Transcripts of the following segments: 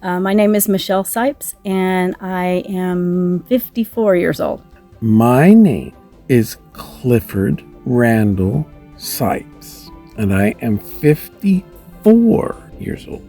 My name is Michelle Sipes, and I am 54 years old. My name is Clifford Randall Sipes, and I am 54 years old.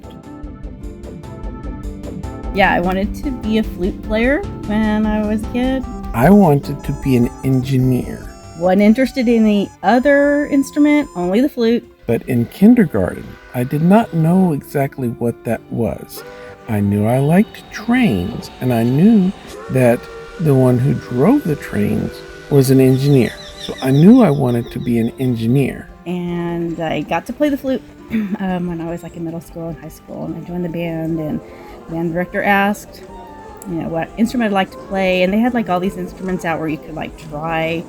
Yeah, I wanted to be a flute player when I was a kid. I wanted to be an engineer. Wasn't interested in any other instrument, only the flute. But in kindergarten, I did not know exactly what that was. I knew I liked trains, and I knew that the one who drove the trains was an engineer. So I knew I wanted to be an engineer. And I got to play the flute when I was like in middle school and high school, and I joined the band, and the band director asked, what instrument I'd like to play, and they had like all these instruments out where you could like try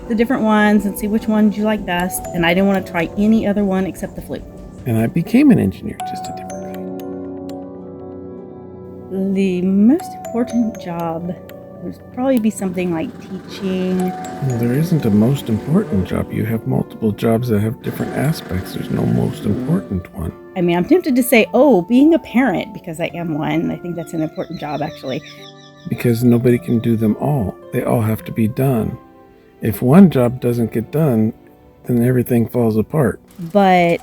the different ones and see which ones you like best, and I didn't want to try any other one except the flute. And I became an engineer, just a different kind. The most important job would probably be something like teaching. Well, there isn't a most important job. You have multiple jobs that have different aspects. There's no most important one. I mean, I'm tempted to say, being a parent, because I am one. I think that's an important job, actually. Because nobody can do them all. They all have to be done. If one job doesn't get done, then everything falls apart. But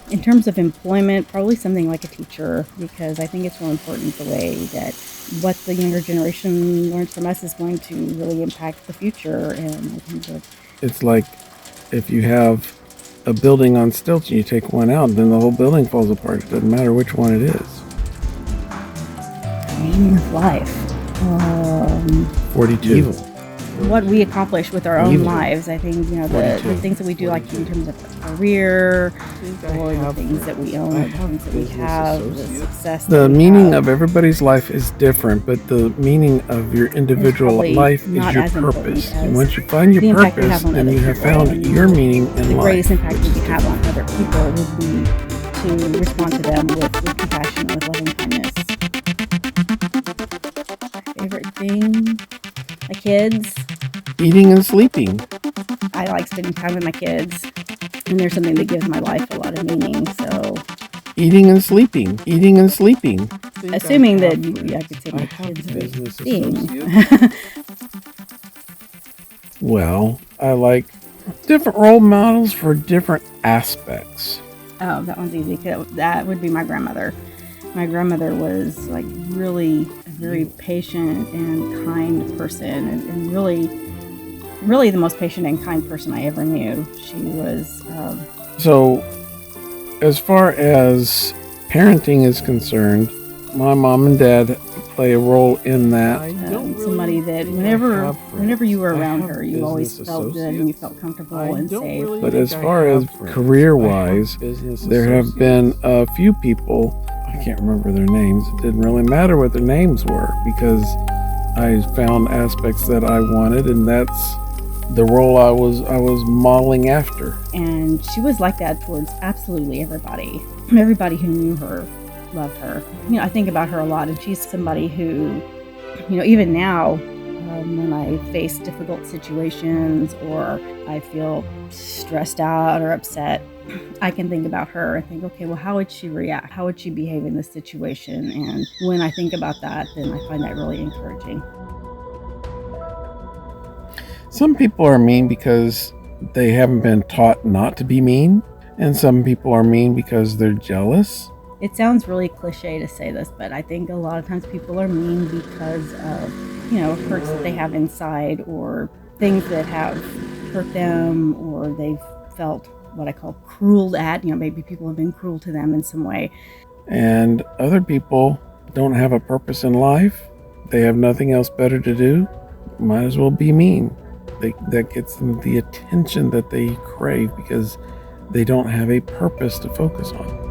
in terms of employment, probably something like a teacher, because I think it's real important the way that what the younger generation learns from us is going to really impact the future. And it's like if you have a building on stilts and you take one out, then the whole building falls apart. It doesn't matter which one it is. Meaning of life. 42. Evil. What we accomplish with our own lives. I think, the things that we do, like in terms of a career, or the things that we own, the things that we have, the success. The meaning of everybody's life is different, but the meaning of your individual life is your purpose. And once you find your purpose, then you have found your meaning in life. The greatest impact we can have on other people would be to respond to them with compassion, with loving kindness. My favorite thing? My kids. Eating and sleeping. I like spending time with my kids, and there's something that gives my life a lot of meaning, so... Eating and sleeping. Eating and sleeping. Assuming that I could say my kids are eating. Well, I like different role models for different aspects. Oh, that one's easy. That would be my grandmother. My grandmother was like really a very patient and kind person, and really the most patient and kind person I ever knew. She was... So, as far as parenting is concerned, my mom and dad play a role in that. Somebody that whenever you were around her, you always felt good and you felt comfortable and safe. But as far as career-wise, there have been a few people, I can't remember their names. It didn't really matter what their names were because I found aspects that I wanted, and that's the role I was modeling after. And she was like that towards absolutely everybody. Everybody who knew her loved her. I think about her a lot, and she's somebody who, even now, when I face difficult situations or I feel stressed out or upset, I can think about her and think, okay, well, how would she react? How would she behave in this situation? And when I think about that, then I find that really encouraging. Some people are mean because they haven't been taught not to be mean, and some people are mean because they're jealous. It sounds really cliche to say this, but I think a lot of times people are mean because of, hurts that they have inside or things that have hurt them, or they've felt what I call cruel at. Maybe people have been cruel to them in some way. And other people don't have a purpose in life. They have nothing else better to do. Might as well be mean. That gets them the attention that they crave because they don't have a purpose to focus on.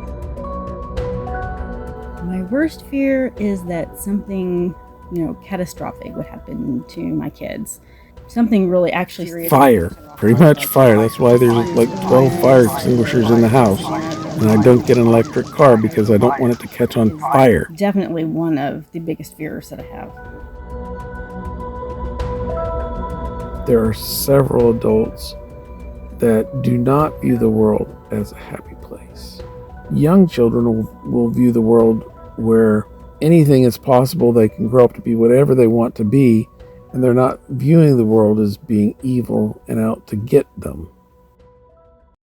My worst fear is that something, catastrophic would happen to my kids. Something really actually serious. Fire. Pretty much fire. That's why there's like 12 fire extinguishers in the house. And I don't get an electric car because I don't want it to catch on fire. Definitely one of the biggest fears that I have. There are several adults that do not view the world as a happy place. Young children will view the world where anything is possible. They can grow up to be whatever they want to be, and they're not viewing the world as being evil and out to get them.